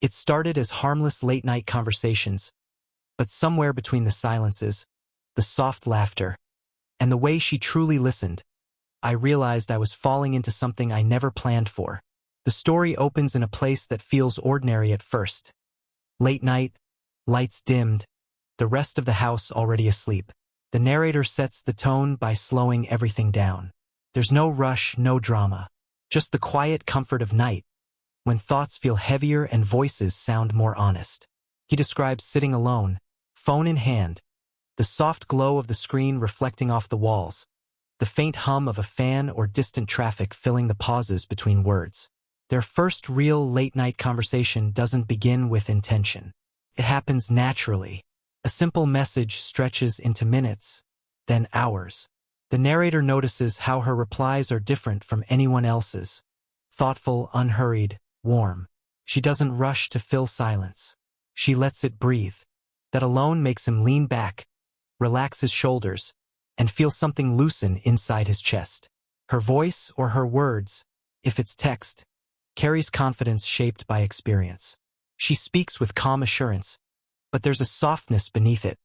It started as harmless late-night conversations, but somewhere between the silences, the soft laughter, and the way she truly listened, I realized I was falling into something I never planned for. The story opens in a place that feels ordinary at first. Late night, lights dimmed, the rest of the house already asleep. The narrator sets the tone by slowing everything down. There's no rush, no drama, just the quiet comfort of night, when thoughts feel heavier and voices sound more honest. He describes sitting alone, phone in hand, the soft glow of the screen reflecting off the walls, the faint hum of a fan or distant traffic filling the pauses between words. Their first real late-night conversation doesn't begin with intention. It happens naturally. A simple message stretches into minutes, then hours. The narrator notices how her replies are different from anyone else's. Thoughtful, unhurried, warm. She doesn't rush to fill silence. She lets it breathe. That alone makes him lean back, relax his shoulders, and feel something loosen inside his chest. Her voice or her words, if it's text, carries confidence shaped by experience. She speaks with calm assurance, but there's a softness beneath it,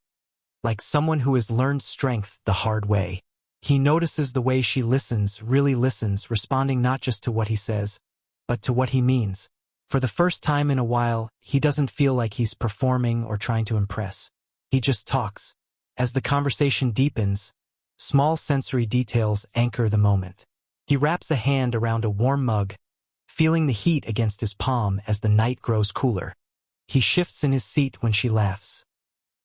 like someone who has learned strength the hard way. He notices the way she listens, really listens, responding not just to what he says, but to what he means. For the first time in a while, he doesn't feel like he's performing or trying to impress. He just talks. As the conversation deepens, small sensory details anchor the moment. He wraps a hand around a warm mug, feeling the heat against his palm as the night grows cooler. He shifts in his seat when she laughs.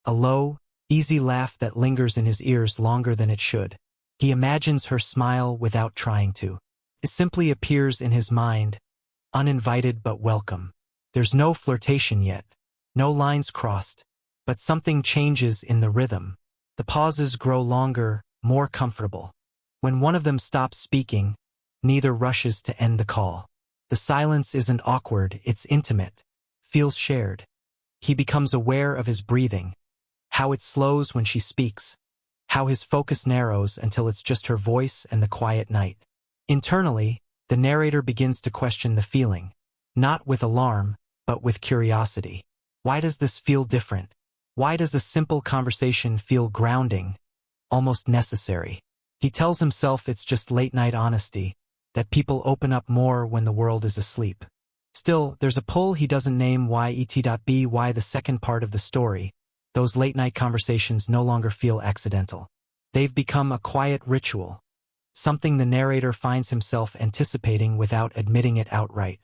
A low, easy laugh that lingers in his ears longer than it should. He imagines her smile without trying to. It simply appears in his mind, uninvited but welcome. There's no flirtation yet, no lines crossed, but something changes in the rhythm. The pauses grow longer, more comfortable. When one of them stops speaking, neither rushes to end the call. The silence isn't awkward, it's intimate, feels shared. He becomes aware of his breathing, how it slows when she speaks, how his focus narrows until it's just her voice and the quiet night. Internally, the narrator begins to question the feeling, not with alarm, but with curiosity. Why does this feel different? Why does a simple conversation feel grounding, almost necessary? He tells himself it's just late-night honesty, that people open up more when the world is asleep. Still, there's a pull he doesn't name. Why the second part of the story. Those late-night conversations no longer feel accidental. They've become a quiet ritual, something the narrator finds himself anticipating without admitting it outright.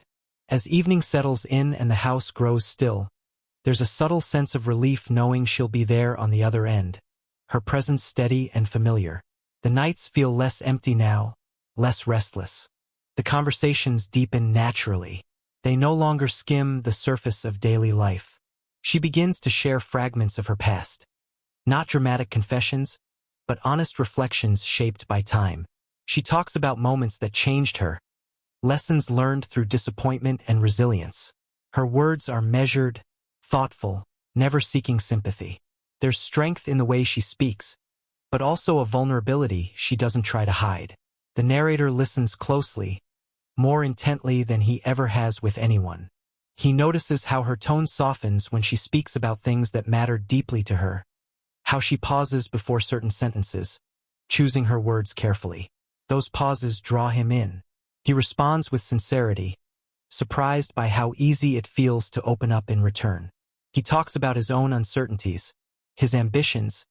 As evening settles in and the house grows still, there's a subtle sense of relief knowing she'll be there on the other end, her presence steady and familiar. The nights feel less empty now, less restless. The conversations deepen naturally. They no longer skim the surface of daily life. She begins to share fragments of her past. Not dramatic confessions, but honest reflections shaped by time. She talks about moments that changed her, lessons learned through disappointment and resilience. Her words are measured, thoughtful, never seeking sympathy. There's strength in the way she speaks, but also a vulnerability she doesn't try to hide. The narrator listens closely, more intently than he ever has with anyone. He notices how her tone softens when she speaks about things that matter deeply to her, how she pauses before certain sentences, choosing her words carefully. Those pauses draw him in. He responds with sincerity, surprised by how easy it feels to open up in return. He talks about his own uncertainties, his ambitions,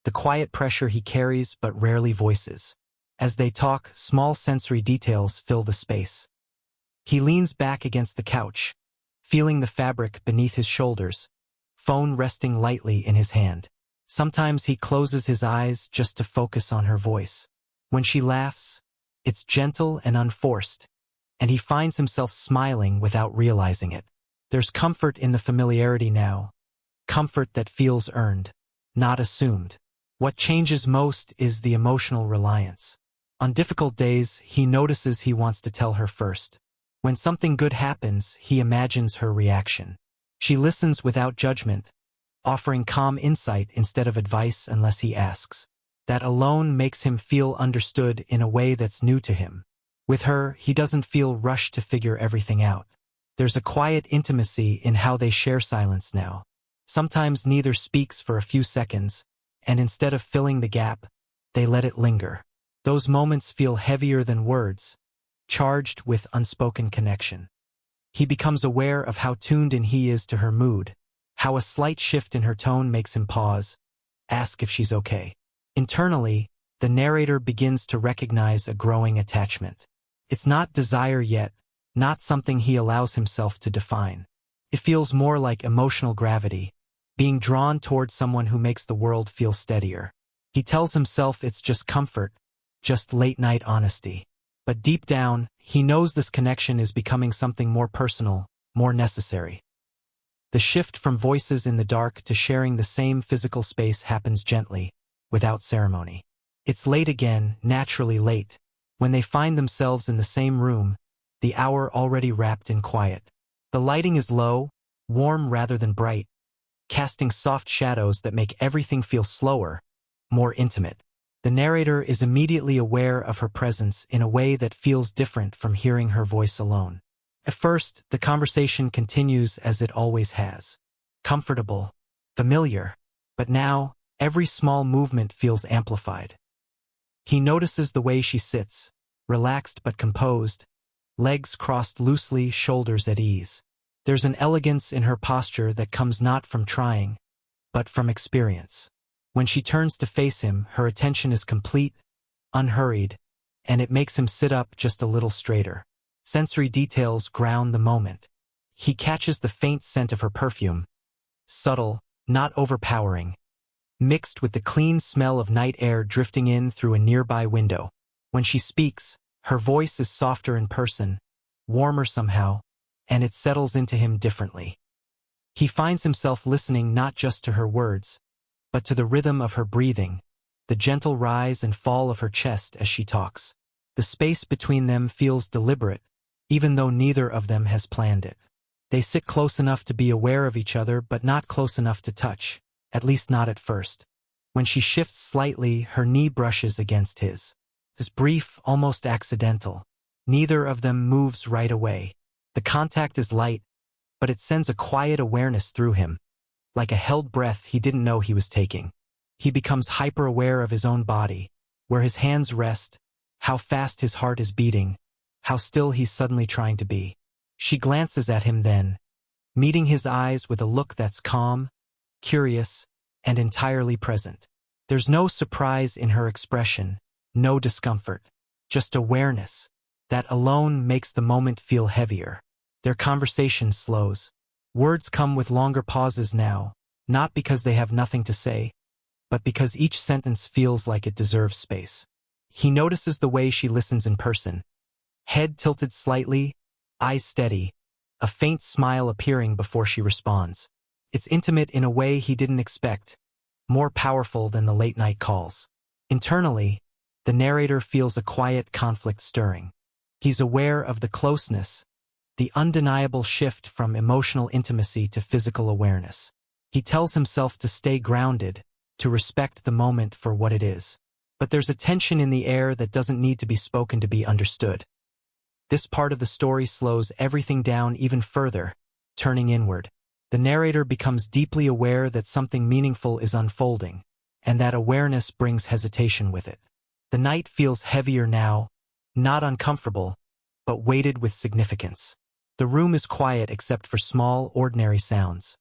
the quiet pressure he carries but rarely voices. As they talk, small sensory details fill the space. He leans back against the couch, feeling the fabric beneath his shoulders, phone resting lightly in his hand. Sometimes he closes his eyes just to focus on her voice. When she laughs, it's gentle and unforced, and he finds himself smiling without realizing it. There's comfort in the familiarity now, comfort that feels earned, not assumed. What changes most is the emotional reliance. On difficult days, he notices he wants to tell her first. When something good happens, he imagines her reaction. She listens without judgment, offering calm insight instead of advice unless he asks. That alone makes him feel understood in a way that's new to him. With her, he doesn't feel rushed to figure everything out. There's a quiet intimacy in how they share silence now. Sometimes neither speaks for a few seconds, and instead of filling the gap, they let it linger. Those moments feel heavier than words, charged with unspoken connection. He becomes aware of how tuned in he is to her mood, how a slight shift in her tone makes him pause, ask if she's okay. Internally, the narrator begins to recognize a growing attachment. It's not desire yet, not something he allows himself to define. It feels more like emotional gravity, being drawn toward someone who makes the world feel steadier. He tells himself it's just comfort, just late-night honesty. But deep down, he knows this connection is becoming something more personal, more necessary. The shift from voices in the dark to sharing the same physical space happens gently, without ceremony. It's late again, naturally late, when they find themselves in the same room, the hour already wrapped in quiet. The lighting is low, warm rather than bright, casting soft shadows that make everything feel slower, more intimate. The narrator is immediately aware of her presence in a way that feels different from hearing her voice alone. At first, the conversation continues as it always has. Comfortable, familiar, but now, every small movement feels amplified. He notices the way she sits, relaxed but composed, legs crossed loosely, shoulders at ease. There's an elegance in her posture that comes not from trying, but from experience. When she turns to face him, her attention is complete, unhurried, and it makes him sit up just a little straighter. Sensory details ground the moment. He catches the faint scent of her perfume, subtle, not overpowering, mixed with the clean smell of night air drifting in through a nearby window. When she speaks, her voice is softer in person, warmer somehow, and it settles into him differently. He finds himself listening not just to her words, but to the rhythm of her breathing, the gentle rise and fall of her chest as she talks. The space between them feels deliberate, even though neither of them has planned it. They sit close enough to be aware of each other but not close enough to touch, at least not at first. When she shifts slightly, her knee brushes against his. It's brief, almost accidental. Neither of them moves right away. The contact is light, but it sends a quiet awareness through him, like a held breath he didn't know he was taking. He becomes hyper-aware of his own body, where his hands rest, how fast his heart is beating, how still he's suddenly trying to be. She glances at him then, meeting his eyes with a look that's calm, curious, and entirely present. There's no surprise in her expression, no discomfort, just awareness. That alone makes the moment feel heavier. Their conversation slows. Words come with longer pauses now, not because they have nothing to say, but because each sentence feels like it deserves space. He notices the way she listens in person. Head tilted slightly, eyes steady, a faint smile appearing before she responds. It's intimate in a way he didn't expect, more powerful than the late-night calls. Internally, the narrator feels a quiet conflict stirring. He's aware of the closeness, the undeniable shift from emotional intimacy to physical awareness. He tells himself to stay grounded, to respect the moment for what it is. But there's a tension in the air that doesn't need to be spoken to be understood. This part of the story slows everything down even further, turning inward. The narrator becomes deeply aware that something meaningful is unfolding, and that awareness brings hesitation with it. The night feels heavier now, not uncomfortable, but weighted with significance. The room is quiet except for small, ordinary sounds.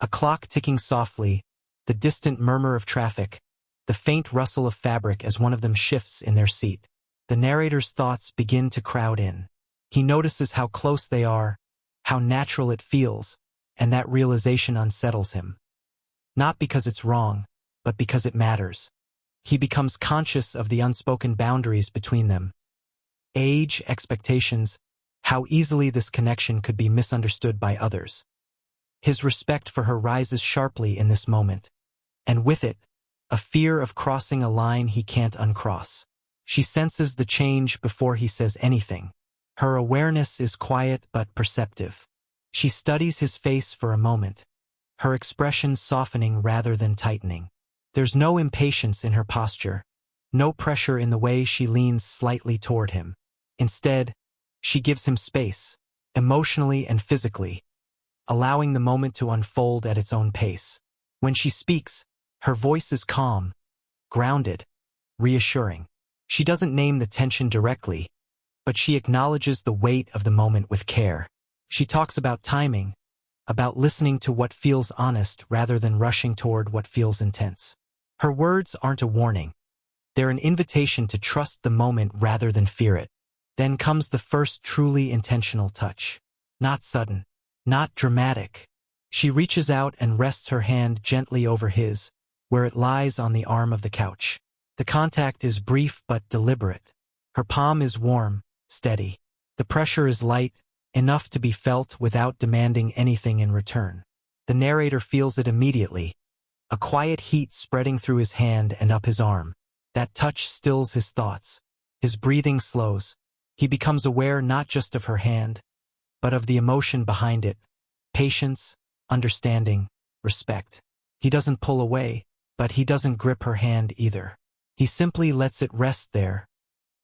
A clock ticking softly, the distant murmur of traffic, the faint rustle of fabric as one of them shifts in their seat. The narrator's thoughts begin to crowd in. He notices how close they are, how natural it feels, and that realization unsettles him. Not because it's wrong, but because it matters. He becomes conscious of the unspoken boundaries between them. Age, expectations, how easily this connection could be misunderstood by others. His respect for her rises sharply in this moment, and with it, a fear of crossing a line he can't uncross. She senses the change before he says anything. Her awareness is quiet but perceptive. She studies his face for a moment, her expression softening rather than tightening. There's no impatience in her posture, no pressure in the way she leans slightly toward him. Instead, she gives him space, emotionally and physically, allowing the moment to unfold at its own pace. When she speaks, her voice is calm, grounded, reassuring. She doesn't name the tension directly, but she acknowledges the weight of the moment with care. She talks about timing, about listening to what feels honest rather than rushing toward what feels intense. Her words aren't a warning. They're an invitation to trust the moment rather than fear it. Then comes the first truly intentional touch. Not sudden, not dramatic. She reaches out and rests her hand gently over his, where it lies on the arm of the couch. The contact is brief but deliberate. Her palm is warm, steady. The pressure is light, enough to be felt without demanding anything in return. The narrator feels it immediately, a quiet heat spreading through his hand and up his arm. That touch stills his thoughts. His breathing slows. He becomes aware not just of her hand, but of the emotion behind it: patience, understanding, respect. He doesn't pull away, but he doesn't grip her hand either. He simply lets it rest there,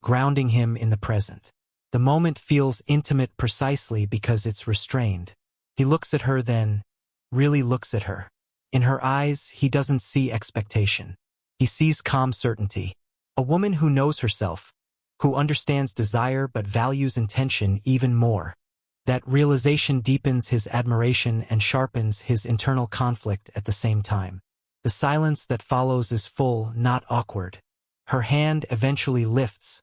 grounding him in the present. The moment feels intimate precisely because it's restrained. He looks at her then, really looks at her. In her eyes, he doesn't see expectation. He sees calm certainty. A woman who knows herself, who understands desire but values intention even more. That realization deepens his admiration and sharpens his internal conflict at the same time. The silence that follows is full, not awkward. Her hand eventually lifts,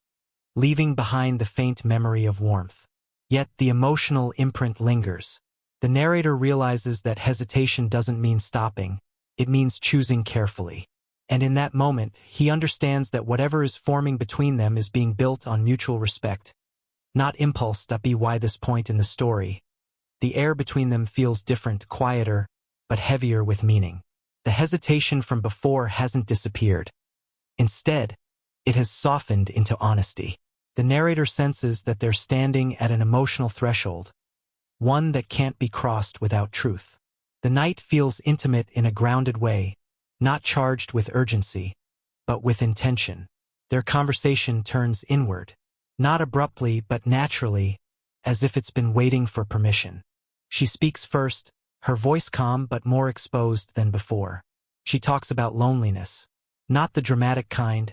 leaving behind the faint memory of warmth. Yet the emotional imprint lingers. The narrator realizes that hesitation doesn't mean stopping, it means choosing carefully. And in that moment, he understands that whatever is forming between them is being built on mutual respect, not impulse. By this point in the story, the air between them feels different, quieter, but heavier with meaning. The hesitation from before hasn't disappeared. Instead, it has softened into honesty. The narrator senses that they're standing at an emotional threshold, one that can't be crossed without truth. The night feels intimate in a grounded way, not charged with urgency, but with intention. Their conversation turns inward, not abruptly but naturally, as if it's been waiting for permission. She speaks first, her voice calm but more exposed than before. She talks about loneliness, not the dramatic kind,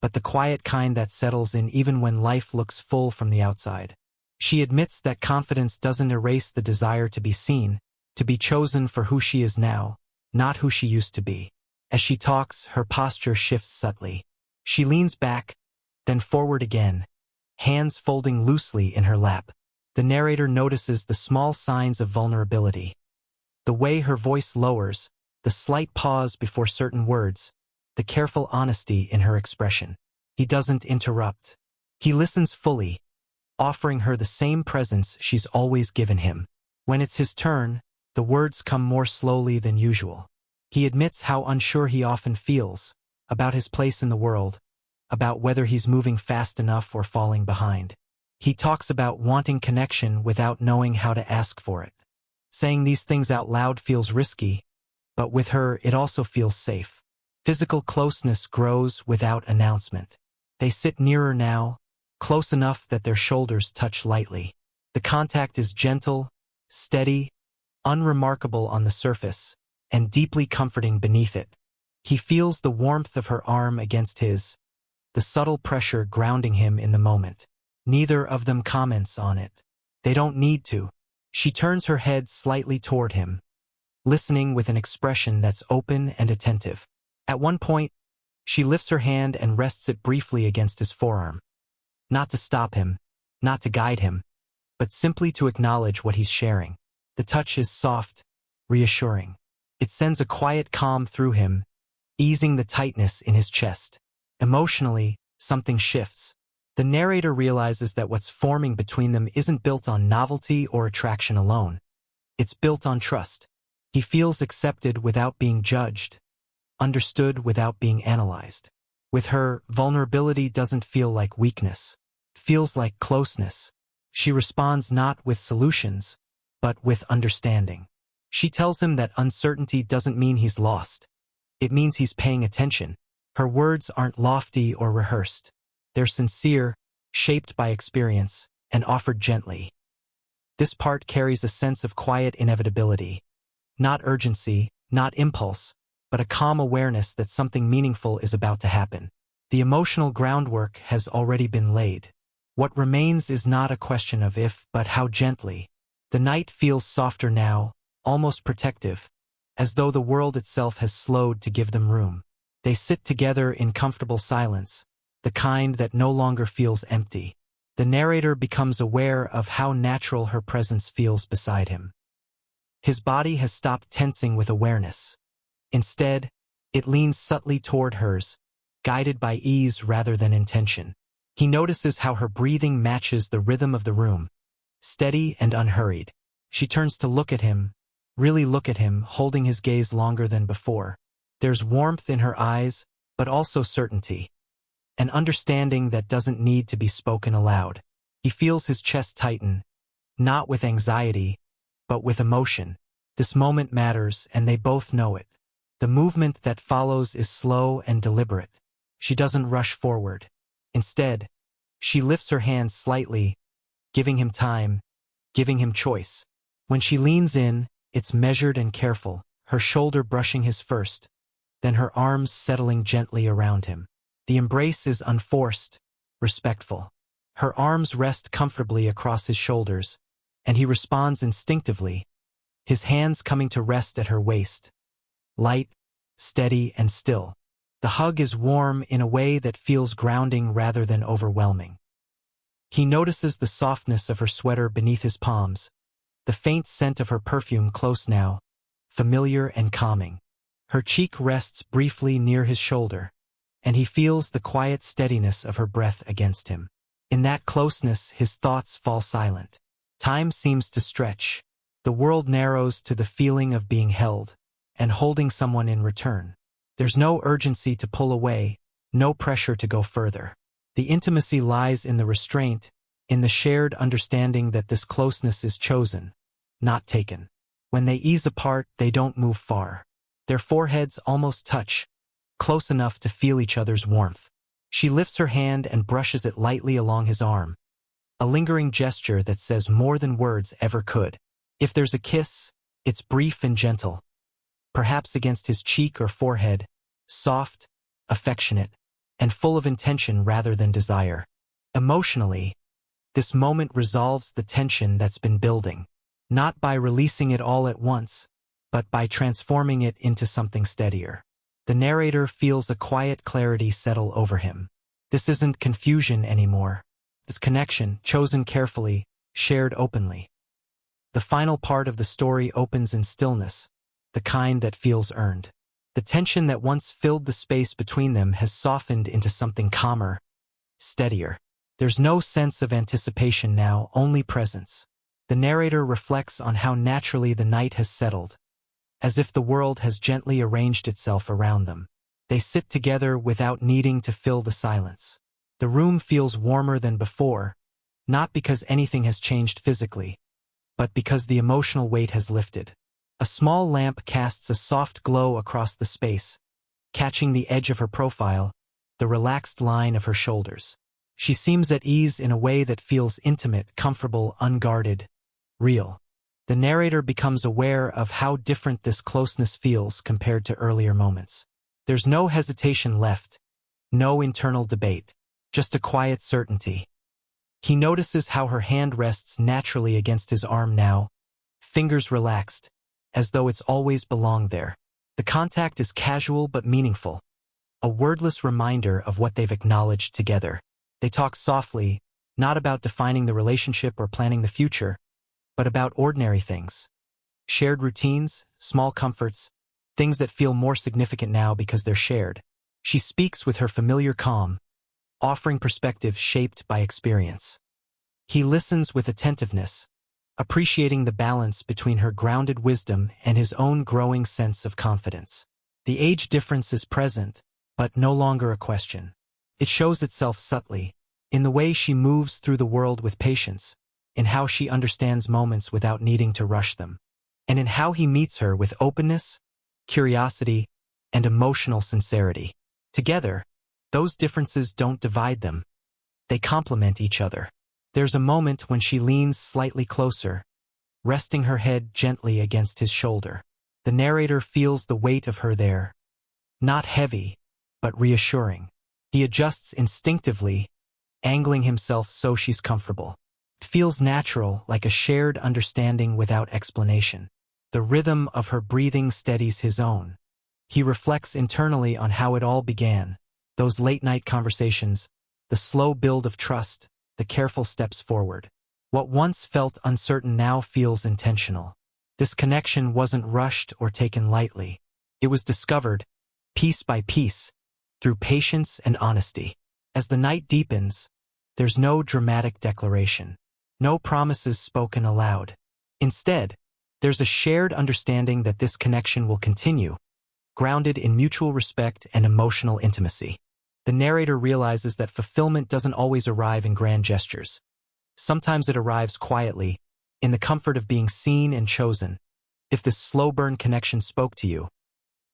but the quiet kind that settles in even when life looks full from the outside. She admits that confidence doesn't erase the desire to be seen, to be chosen for who she is now, not who she used to be. As she talks, her posture shifts subtly. She leans back, then forward again, hands folding loosely in her lap. The narrator notices the small signs of vulnerability. The way her voice lowers, the slight pause before certain words, the careful honesty in her expression. He doesn't interrupt. He listens fully, offering her the same presence she's always given him. When it's his turn, the words come more slowly than usual. He admits how unsure he often feels, about his place in the world, about whether he's moving fast enough or falling behind. He talks about wanting connection without knowing how to ask for it. Saying these things out loud feels risky, but with her it also feels safe. Physical closeness grows without announcement. They sit nearer now, close enough that their shoulders touch lightly. The contact is gentle, steady, unremarkable on the surface, and deeply comforting beneath it. He feels the warmth of her arm against his, the subtle pressure grounding him in the moment. Neither of them comments on it. They don't need to. She turns her head slightly toward him, listening with an expression that's open and attentive. At one point, she lifts her hand and rests it briefly against his forearm. Not to stop him, not to guide him, but simply to acknowledge what he's sharing. The touch is soft, reassuring. It sends a quiet calm through him, easing the tightness in his chest. Emotionally, something shifts. The narrator realizes that what's forming between them isn't built on novelty or attraction alone. It's built on trust. He feels accepted without being judged, understood without being analyzed. With her, vulnerability doesn't feel like weakness. It feels like closeness. She responds not with solutions, but with understanding. She tells him that uncertainty doesn't mean he's lost. It means he's paying attention. Her words aren't lofty or rehearsed. They're sincere, shaped by experience, and offered gently. This part carries a sense of quiet inevitability. Not urgency, not impulse, but a calm awareness that something meaningful is about to happen. The emotional groundwork has already been laid. What remains is not a question of if, but how gently. The night feels softer now, almost protective, as though the world itself has slowed to give them room. They sit together in comfortable silence, the kind that no longer feels empty. The narrator becomes aware of how natural her presence feels beside him. His body has stopped tensing with awareness. Instead, it leans subtly toward hers, guided by ease rather than intention. He notices how her breathing matches the rhythm of the room, steady and unhurried. She turns to look at him, really look at him, holding his gaze longer than before. There's warmth in her eyes, but also certainty. An understanding that doesn't need to be spoken aloud. He feels his chest tighten, not with anxiety, but with emotion. This moment matters, and they both know it. The movement that follows is slow and deliberate. She doesn't rush forward. Instead, she lifts her hands slightly, giving him time, giving him choice. When she leans in, it's measured and careful, her shoulder brushing his first, then her arms settling gently around him. The embrace is unforced, respectful. Her arms rest comfortably across his shoulders, and he responds instinctively, his hands coming to rest at her waist. Light, steady, and still. The hug is warm in a way that feels grounding rather than overwhelming. He notices the softness of her sweater beneath his palms, the faint scent of her perfume close now, familiar and calming. Her cheek rests briefly near his shoulder, and he feels the quiet steadiness of her breath against him. In that closeness, his thoughts fall silent. Time seems to stretch. The world narrows to the feeling of being held, and holding someone in return. There's no urgency to pull away, no pressure to go further. The intimacy lies in the restraint, in the shared understanding that this closeness is chosen, not taken. When they ease apart, they don't move far. Their foreheads almost touch, close enough to feel each other's warmth. She lifts her hand and brushes it lightly along his arm, a lingering gesture that says more than words ever could. If there's a kiss, it's brief and gentle, perhaps against his cheek or forehead, soft, affectionate, and full of intention rather than desire. Emotionally, this moment resolves the tension that's been building, not by releasing it all at once, but by transforming it into something steadier. The narrator feels a quiet clarity settle over him. This isn't confusion anymore. This connection, chosen carefully, shared openly. The final part of the story opens in stillness, the kind that feels earned. The tension that once filled the space between them has softened into something calmer, steadier. There's no sense of anticipation now, only presence. The narrator reflects on how naturally the night has settled, as if the world has gently arranged itself around them. They sit together without needing to fill the silence. The room feels warmer than before, not because anything has changed physically, but because the emotional weight has lifted. A small lamp casts a soft glow across the space, catching the edge of her profile, the relaxed line of her shoulders. She seems at ease in a way that feels intimate, comfortable, unguarded, real. The narrator becomes aware of how different this closeness feels compared to earlier moments. There's no hesitation left, no internal debate, just a quiet certainty. He notices how her hand rests naturally against his arm now, fingers relaxed, as though it's always belonged there. The contact is casual but meaningful, a wordless reminder of what they've acknowledged together. They talk softly, not about defining the relationship or planning the future, but about ordinary things. Shared routines, small comforts, things that feel more significant now because they're shared. She speaks with her familiar calm, offering perspective shaped by experience. He listens with attentiveness, appreciating the balance between her grounded wisdom and his own growing sense of confidence. The age difference is present, but no longer a question. It shows itself subtly, in the way she moves through the world with patience, in how she understands moments without needing to rush them, and in how he meets her with openness, curiosity, and emotional sincerity. Together, those differences don't divide them. They complement each other. There's a moment when she leans slightly closer, resting her head gently against his shoulder. The narrator feels the weight of her there, not heavy, but reassuring. He adjusts instinctively, angling himself so she's comfortable. It feels natural, like a shared understanding without explanation. The rhythm of her breathing steadies his own. He reflects internally on how it all began, those late-night conversations, the slow build of trust, the careful steps forward. What once felt uncertain now feels intentional. This connection wasn't rushed or taken lightly. It was discovered, piece by piece, through patience and honesty. As the night deepens, there's no dramatic declaration, no promises spoken aloud. Instead, there's a shared understanding that this connection will continue, grounded in mutual respect and emotional intimacy. The narrator realizes that fulfillment doesn't always arrive in grand gestures. Sometimes it arrives quietly, in the comfort of being seen and chosen. If this slow-burn connection spoke to you,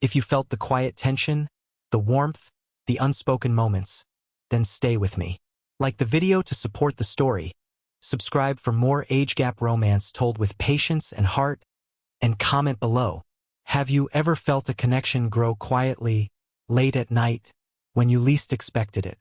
if you felt the quiet tension, the warmth, the unspoken moments, then stay with me. Like the video to support the story, subscribe for more age gap romance told with patience and heart, and comment below. Have you ever felt a connection grow quietly, late at night, when you least expected it?